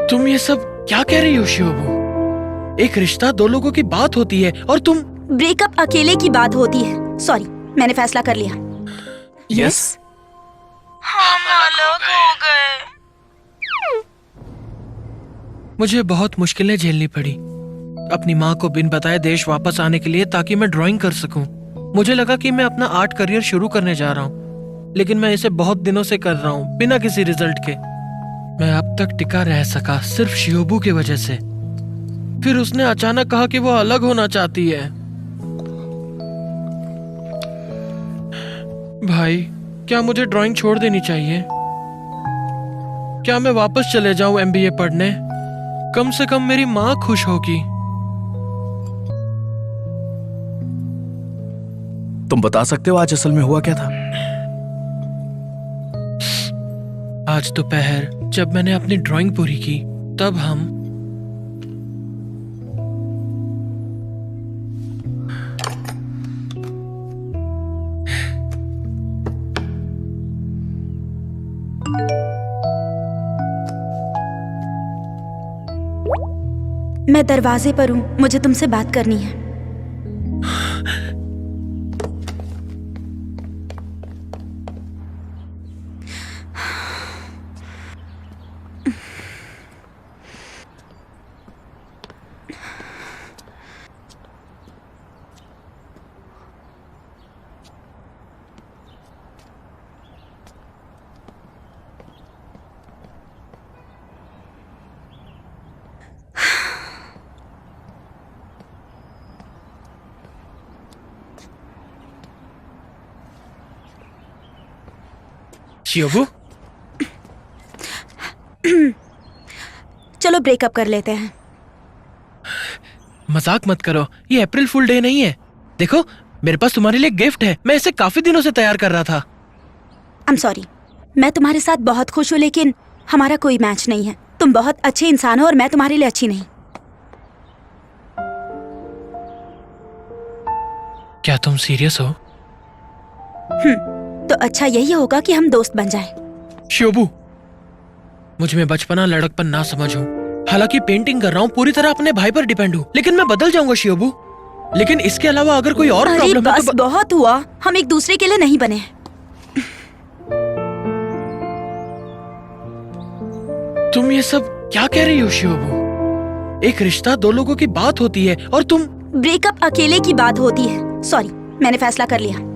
तुम ये सब क्या कह रही हो शियोबू? एक रिश्ता दो लोगों की बात होती है और तुम। ब्रेकअप अकेले की बात होती है। सॉरी, मैंने फैसला कर लिया। यस, हम अलग हो गए। मुझे बहुत मुश्किलें झेलनी पड़ी अपनी माँ को बिन बताए देश वापस आने के लिए, ताकि मैं ड्राइंग कर सकूं। मुझे लगा कि मैं अपना आर्ट करियर शुरू करने जा रहा हूँ, लेकिन मैं इसे बहुत दिनों से कर रहा हूँ बिना किसी रिजल्ट के। मैं अब तक टिका रह सका सिर्फ शियोबू की वजह से। फिर उसने अचानक कहा कि वो अलग होना चाहती है। भाई, क्या मुझे ड्राइंग छोड़ देनी चाहिए? क्या मैं वापस चले जाऊं एमबीए पढ़ने? कम से कम मेरी माँ खुश होगी। तुम बता सकते हो आज असल में हुआ क्या था? आज दोपहर जब मैंने अपनी ड्राइंग पूरी की, तब हम मैं दरवाजे पर हूँ, मुझे तुमसे बात करनी है। शियोबू, चलो ब्रेकअप कर लेते हैं। मजाक मत करो, ये अप्रैल फुल डे नहीं है। देखो, मेरे पास तुम्हारे लिए गिफ्ट है। मैं इसे काफी दिनों से तैयार कर रहा था। आई एम सॉरी, मैं तुम्हारे साथ बहुत खुश हूँ, लेकिन हमारा कोई मैच नहीं है। तुम बहुत अच्छे इंसान हो और मैं तुम्हारे लिए अच्छी नहीं। क्या तुम सीरियस हो? तो अच्छा यही होगा कि हम दोस्त बन जाएं। शियोबू, मुझ में बचपना लड़कपन ना समझो। हालांकि पेंटिंग कर रहा हूँ, पूरी तरह अपने भाई पर डिपेंड हूँ, लेकिन मैं बदल जाऊंगा शियोबू। लेकिन इसके अलावा अगर कोई और अरे प्रॉब्लम है बस तो बहुत हुआ, हम एक दूसरे के लिए नहीं बने। तुम ये सब क्या कह रही हो शियोबू? एक रिश्ता दो लोगों की बात होती है और तुम। ब्रेकअप अकेले की बात होती है। सॉरी, मैंने फैसला कर लिया।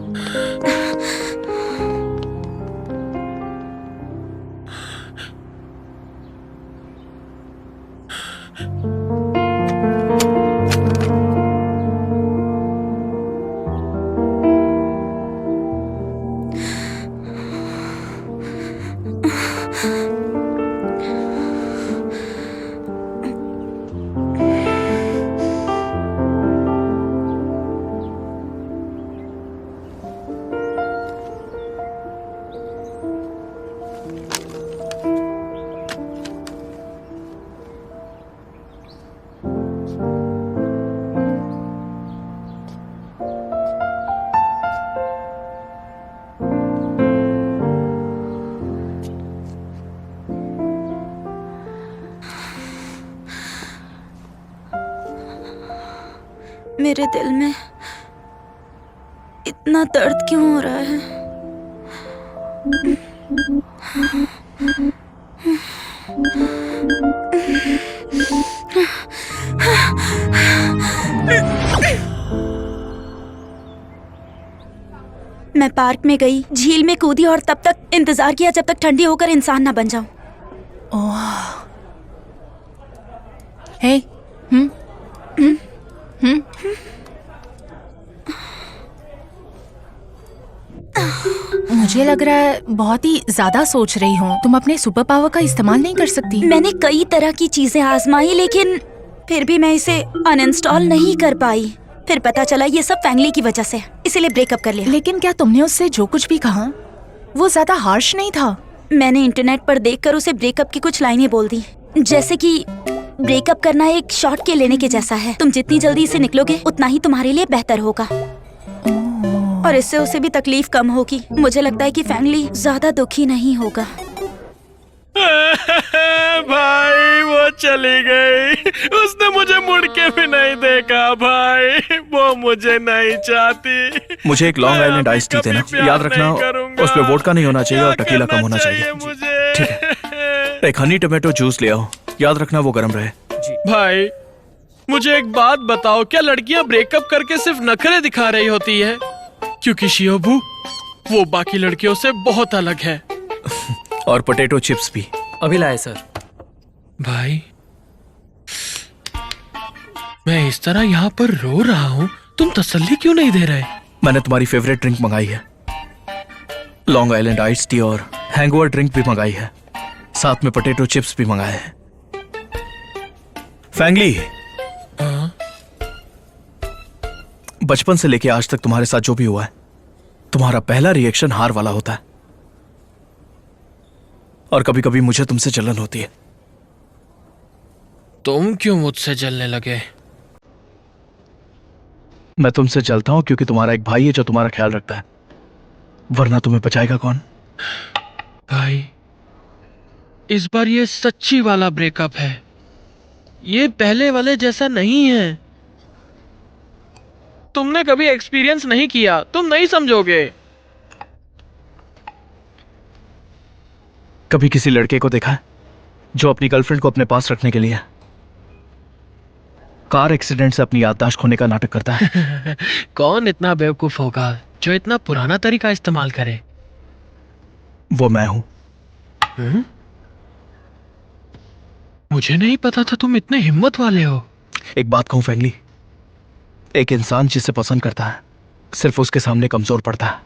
मेरे दिल में इतना दर्द क्यों हो रहा है? मैं पार्क में गई, झील में कूदी और तब तक इंतजार किया जब तक ठंडी होकर इंसान ना बन जाऊं। हे, मुझे लग रहा है बहुत ही ज्यादा सोच रही हूँ। तुम अपने सुपर पावर का इस्तेमाल नहीं कर सकती? मैंने कई तरह की चीजें आजमाई, लेकिन फिर भी मैं इसे अनइंस्टॉल नहीं कर पाई। फिर पता चला ये सब फैमिली की वजह से, इसीलिए ब्रेकअप कर लिया। लेकिन क्या तुमने उससे जो कुछ भी कहा वो ज्यादा हार्श नहीं था? मैंने इंटरनेट पर देखकर उसे ब्रेकअप की कुछ लाइनें बोल दी, जैसे कि ब्रेकअप करना एक शॉट के लेने के जैसा है। तुम जितनी जल्दी इसे निकलोगे उतना ही तुम्हारे लिए बेहतर होगा, और इससे उसे भी तकलीफ कम होगी। मुझे लगता है कि फैमिली ज्यादा दुखी नहीं होगा। भाई वो चली गई, उसने मुझे मुड़ के भी नहीं देखा भाई, वो मुझे नहीं चाहती। मुझे एक लॉन्ग आइलैंड आइस टी देना, याद रखना उस पे वोडका नहीं होना चाहिए और टकीला कम होना चाहिए। मुझे ठीक है। एक हनी टोमेटो जूस ले आओ, याद रखना वो गर्म रहे। भाई मुझे एक बात बताओ, क्या लड़कियां ब्रेकअप करके सिर्फ नखरे दिखा रही होती है? क्योंकि शियोबू वो बाकी लड़कियों से बहुत अलग है। और पोटैटो चिप्स भी अभी लाए सर। भाई मैं इस तरह यहाँ पर रो रहा हूँ, तुम तसल्ली क्यों नहीं दे रहे? मैंने तुम्हारी फेवरेट ड्रिंक मंगाई है, लॉन्ग आइलैंड आइस टी, और हैंगओवर ड्रिंक भी मंगाई है, साथ में पोटैटो चिप्स भी मंगाए हैं। फैंगली, हाँ? बचपन से लेके आज तक तुम्हारे साथ जो भी हुआ है, तुम्हारा पहला रिएक्शन हार वाला होता है, और कभी कभी मुझे तुमसे जलन होती है। तुम क्यों मुझसे जलने लगे? मैं तुमसे जलता हूं क्योंकि तुम्हारा एक भाई है जो तुम्हारा ख्याल रखता है, वरना तुम्हें बचाएगा कौन? भाई इस बार ये सच्ची वाला ब्रेकअप है, ये पहले वाले जैसा नहीं है। तुमने कभी एक्सपीरियंस नहीं किया, तुम नहीं समझोगे। कभी किसी लड़के को देखा है जो अपनी गर्लफ्रेंड को अपने पास रखने के लिए कार एक्सीडेंट से अपनी याददाश्त खोने का नाटक करता है? कौन इतना बेवकूफ होगा जो इतना पुराना तरीका इस्तेमाल करे? वो मैं हूं। मुझे नहीं पता था तुम इतने हिम्मत वाले हो। एक बात कहूं फैंगली, एक इंसान जिसे पसंद करता है सिर्फ उसके सामने कमजोर पड़ता है,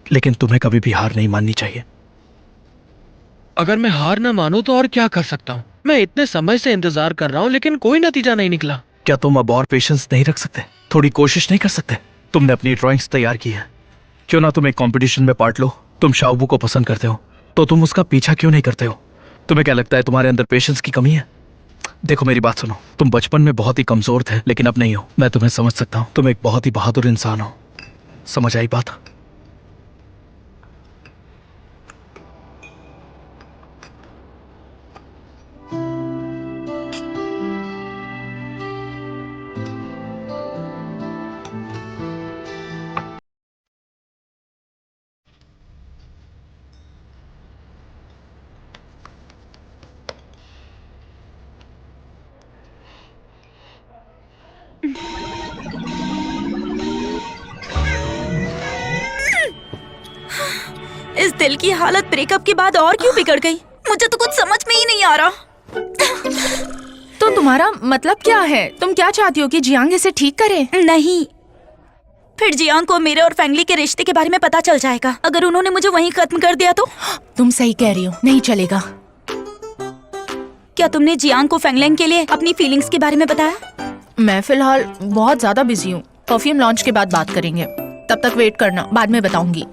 लेकिन तुम्हें कभी भी हार नहीं माननी चाहिए। अगर मैं हार ना मानूं तो और क्या कर सकता हूं? मैं इतने समय से इंतजार कर रहा हूं लेकिन कोई नतीजा नहीं निकला। क्या तुम अब और पेशेंस नहीं रख सकते? थोड़ी कोशिश नहीं कर सकते? तुमने अपनी ड्राइंग्स तैयार की है, क्यों ना तुम एक कंपटीशन में पार्ट लो। तुम शाओबू को पसंद करते हो तो तुम उसका पीछा क्यों नहीं करते हो? तुम्हें क्या लगता है तुम्हारे अंदर पेशेंस की कमी है? देखो मेरी बात सुनो, तुम बचपन में बहुत ही कमजोर थे लेकिन अब नहीं हो। मैं तुम्हें समझ सकता हूँ, तुम एक बहुत ही बहादुर इंसान हो। समझ आई बात? इस दिल की हालत ब्रेकअप के बाद और क्यों बिगड़ गई? मुझे तो कुछ समझ में ही नहीं आ रहा। तो तुम्हारा मतलब क्या है? तुम क्या चाहती हो कि जियांग इसे ठीक करे? नहीं, फिर जियांग को मेरे और फैंगली के रिश्ते के बारे में पता चल जाएगा। अगर उन्होंने मुझे वहीं खत्म कर दिया तो? तुम सही कह रही हो, नहीं चलेगा। क्या तुमने जियांग को फैंगलिंग के लिए अपनी फीलिंग्स के बारे में बताया? मैं फिलहाल बहुत ज्यादा बिजी हूँ, परफ्यूम लॉन्च के बाद बात करेंगे। तब तक वेट करना, बाद में बताऊंगी।